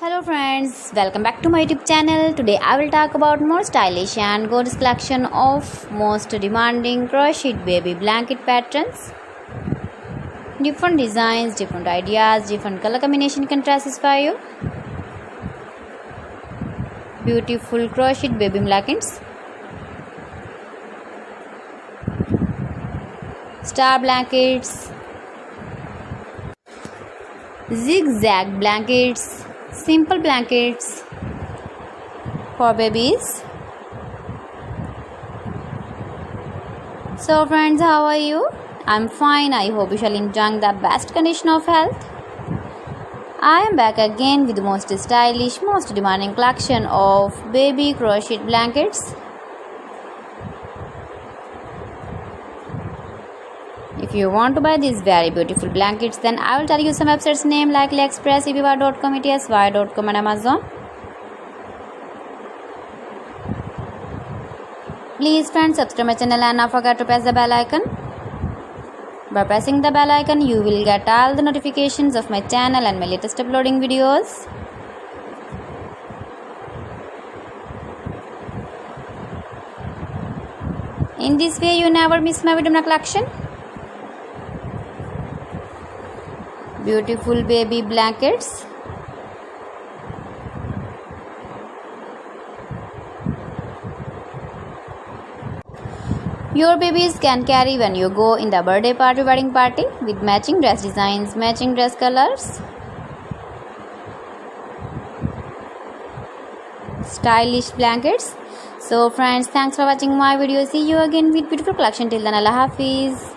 Hello friends, welcome back to my YouTube channel. Today I will talk about more stylish and gorgeous collection of most demanding crocheted baby blanket patterns. Different designs, different ideas, different color combination can satisfy you. Beautiful crocheted baby blankets. Star blankets. Zigzag blankets. Simple blankets for babies. So friends, how are you? I'm fine. I hope you shall enjoy the best condition of health. I am back again with the most stylish, most demanding collection of baby crocheted blankets. If you want to buy these very beautiful blankets, then I will tell you some websites name like AliExpress, eBay.com, ETSY.com and Amazon. Please friends, subscribe my channel and not forget to press the bell icon. By pressing the bell icon, you will get all the notifications of my channel and my latest uploading videos. In this way, you never miss my video collection. Beautiful baby blankets. Your babies can carry when you go in the birthday party, wedding party with matching dress designs, matching dress colors. Stylish blankets. So friends, thanks for watching my video. See you again with beautiful collection. Till then, Allah Hafiz.